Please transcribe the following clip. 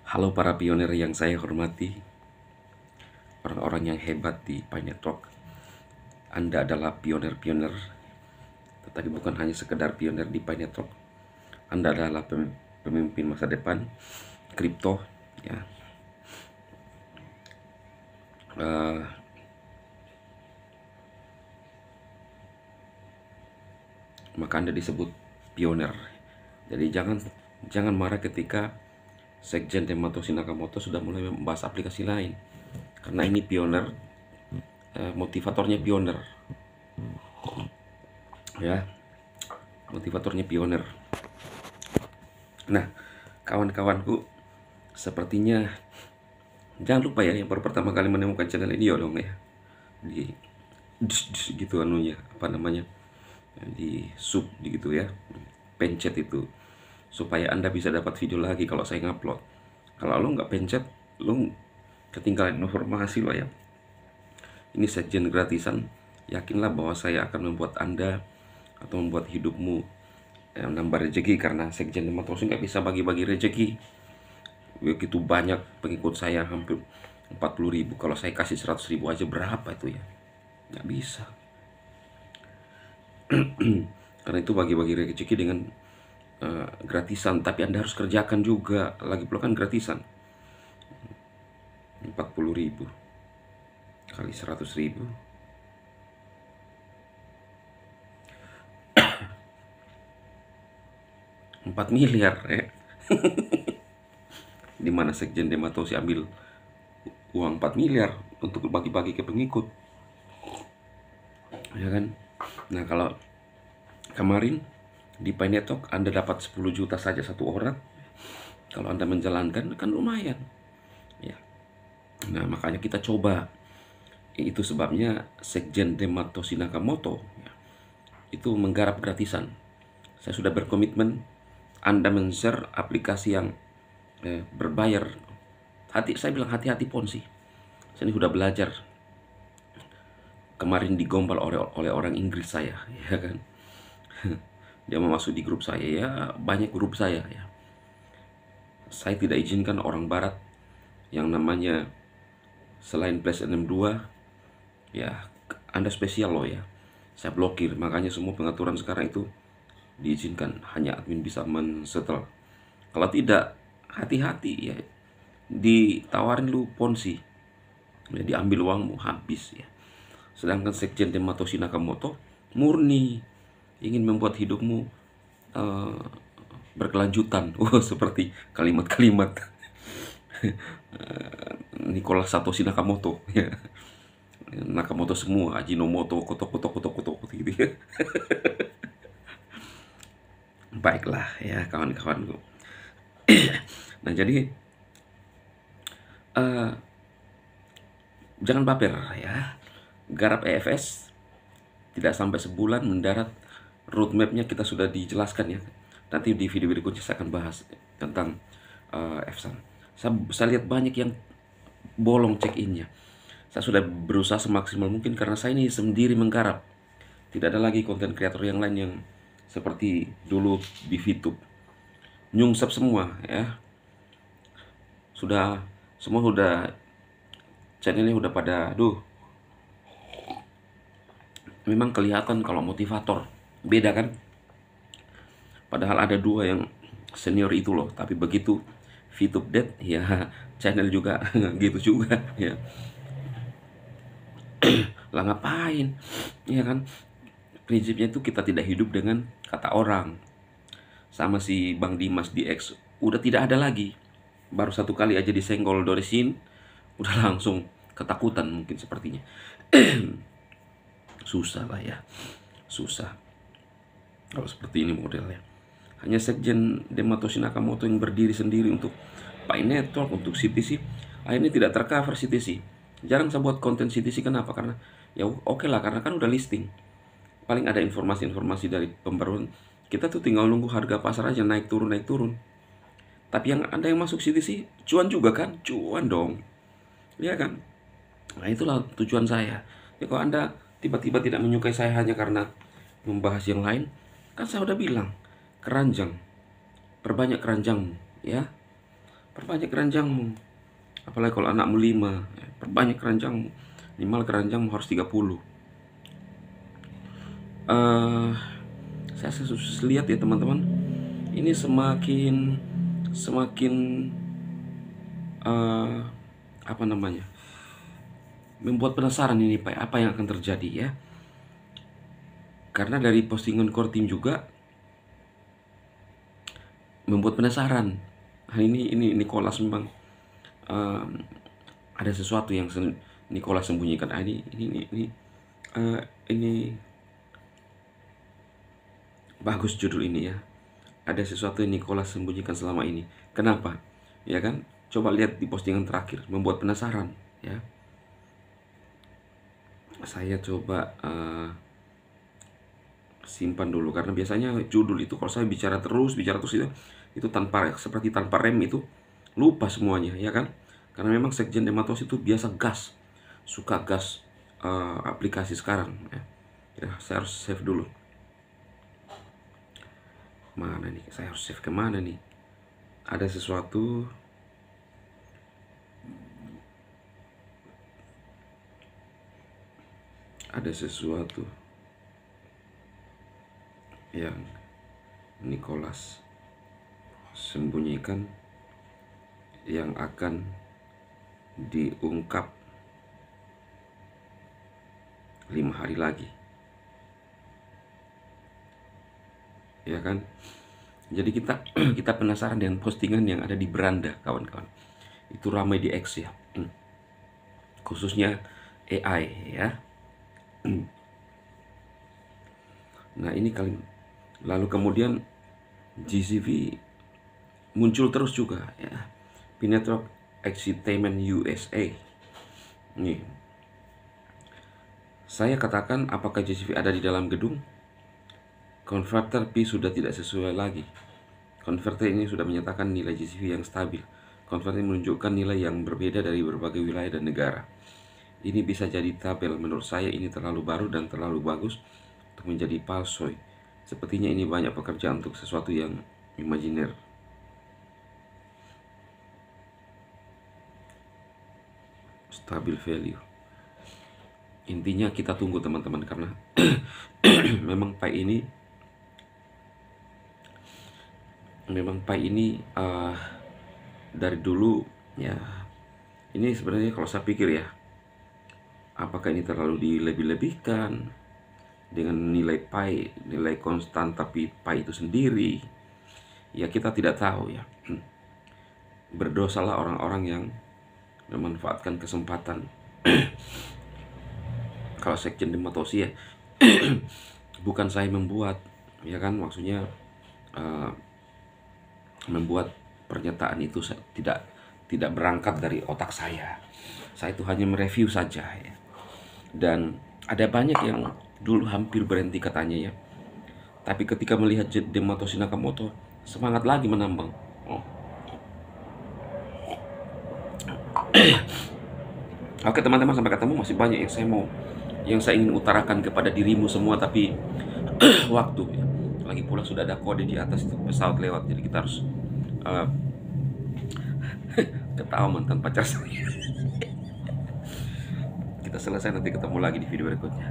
Halo para pionir yang saya hormati, orang-orang yang hebat di Pi Network. Anda adalah pionir-pionir, tetapi bukan hanya sekedar pionir di Pi Network. Anda adalah pemimpin masa depan kripto, ya. Maka Anda disebut pionir. Jadi jangan marah ketika Sekjen Satoshi Nakamoto sudah mulai membahas aplikasi lain, karena ini pionir, motivatornya pionir, ya, motivatornya pionir. Nah, kawan-kawanku, sepertinya jangan lupa ya, yang baru pertama kali menemukan channel ini dong ya, di gitu anunya, apa namanya, di sub gitu ya, pencet itu, supaya Anda bisa dapat video lagi kalau saya ngupload. Kalau lo nggak pencet, lo ketinggalan informasi lo ya. Ini sekjen gratisan. Yakinlah bahwa saya akan membuat Anda atau membuat hidupmu nambah rezeki, karena sekjen Satoshi nggak bisa bagi-bagi rezeki. Begitu banyak pengikut saya, hampir 40.000. Kalau saya kasih 100.000 aja berapa itu ya? Nggak bisa. Karena itu bagi-bagi rezeki dengan gratisan, tapi Anda harus kerjakan juga. Lagi pula kan gratisan. 40.000 kali 100.000, 4 miliar ya. Dimana sekjen Satoshi ambil uang 4 miliar untuk bagi-bagi ke pengikut, ya kan? Nah, kalau kemarin di Pi Network Anda dapat 10 juta saja satu orang, kalau Anda menjalankan kan lumayan ya. Nah, makanya kita coba. Itu sebabnya sekjen Satoshi Nakamoto ya, itu menggarap gratisan. Saya sudah berkomitmen Anda men-share aplikasi yang berbayar. Saya bilang hati-hati Ponzi. Saya ini sudah belajar. Kemarin digombal oleh orang Inggris saya, ya kan. Dia mau masuk di grup saya, ya banyak grup saya ya. Saya tidak izinkan orang barat yang namanya selain Plus 62 ya, Anda spesial loh ya. Saya blokir, makanya semua pengaturan sekarang itu diizinkan hanya admin bisa men-setel. Kalau tidak, hati-hati ya, ditawarin lu Ponzi ya, diambil uangmu habis ya. Sedangkan sekjen Satoshi Nakamoto murni ingin membuat hidupmu berkelanjutan. Seperti kalimat-kalimat Nicholas Satoshi Nakamoto ya. Nakamoto semua, Ajinomoto, koto gitu ya. Baiklah ya kawan-kawanku. Nah, jadi jangan baper ya. Garap EFS tidak sampai sebulan mendarat. Roadmapnya kita sudah dijelaskan ya. Nanti di video berikutnya saya akan bahas tentang EFSAN. Saya lihat banyak yang bolong check-innya. Saya sudah berusaha semaksimal mungkin karena saya ini sendiri menggarap. Tidak ada lagi konten kreator yang lain yang seperti dulu di VTube. Nyungsep semua ya. Semua udah channelnya udah pada memang kelihatan kalau motivator. Beda kan? Padahal ada dua yang senior itu loh, tapi begitu VTube dead ya channel juga gitu juga ya. Lah ngapain? Ya kan? Prinsipnya itu kita tidak hidup dengan kata orang. Sama si Bang Dimas di X udah tidak ada lagi. Baru satu kali aja disenggol Doresin udah langsung ketakutan mungkin sepertinya. Susah lah ya. Susah kalau seperti ini modelnya. Hanya sekjen Satoshi Nakamoto yang berdiri sendiri untuk Pi Network, untuk CTC. Akhirnya tidak tercover CTC. Jarang saya buat konten CTC, kenapa? Karena ya oke lah, karena kan udah listing. Paling ada informasi-informasi dari pembaruan. Kita tuh tinggal nunggu harga pasar aja naik turun. Tapi yang ada yang masuk CTC cuan juga kan? Cuan dong. Ya kan? Nah, itulah tujuan saya. Ya, kalau Anda tiba-tiba tidak menyukai saya hanya karena membahas yang lain, kan saya udah bilang, keranjang, perbanyak keranjangmu ya. perbanyak keranjangmu. Apalagi kalau anakmu 5, perbanyak keranjangmu. Minimal keranjangmu harus 30. Saya lihat ya teman-teman, ini semakin apa namanya, membuat penasaran ini Pak, apa yang akan terjadi ya. Karena dari postingan core team juga membuat penasaran. Ini Nicholas memang ada sesuatu yang Nicholas sembunyikan. Ini bagus judul ini ya. Ada sesuatu yang Nicholas sembunyikan selama ini. Kenapa? Ya kan? Coba lihat di postingan terakhir, membuat penasaran ya. Saya coba simpan dulu, karena biasanya judul itu kalau saya bicara terus itu seperti tanpa rem, itu lupa semuanya ya kan. Karena memang Sekjen Dematos itu biasa suka gas aplikasi sekarang ya. Saya harus save dulu. Mana nih? Saya harus save kemana nih? Ada sesuatu. Yang Nicholas sembunyikan yang akan diungkap 5 hari lagi. Ya kan? Jadi kita penasaran dengan postingan yang ada di beranda, kawan-kawan. Itu ramai di X ya. Khususnya AI ya. Nah, ini lalu kemudian GCV muncul terus juga ya. P-Network Entertainment USA. Nih. Saya katakan, apakah GCV ada di dalam gedung? Converter P sudah tidak sesuai lagi. Converter ini sudah menyatakan nilai GCV yang stabil. Converter ini menunjukkan nilai yang berbeda dari berbagai wilayah dan negara. Ini bisa jadi tabel. Menurut saya ini terlalu baru dan terlalu bagus untuk menjadi palsu. Sepertinya ini banyak pekerjaan untuk sesuatu yang imajiner. Stabil value. Intinya kita tunggu teman-teman, karena memang Pi ini dari dulu ya. Ini sebenarnya kalau saya pikir ya, apakah ini terlalu dilebih-lebihkan dengan nilai Pi, nilai konstan tapi Pi itu sendiri? Ya kita tidak tahu ya. Berdosalah orang-orang yang memanfaatkan kesempatan. Kalau Sekjen Dematos ya, bukan saya membuat, ya kan, maksudnya membuat pernyataan itu tidak berangkat dari otak saya. Saya itu hanya mereview saja ya. Dan ada banyak yang dulu hampir berhenti katanya ya, tapi ketika melihat Dematoshi Nakamoto, semangat lagi menambang. Oke teman-teman, sampai ketemu. Masih banyak yang saya ingin utarakan kepada dirimu semua, tapi waktu ya. Lagi pula sudah ada kode di atas itu, pesawat lewat, jadi kita harus ketawa mantan pacar saya. Kita selesai, nanti ketemu lagi di video berikutnya.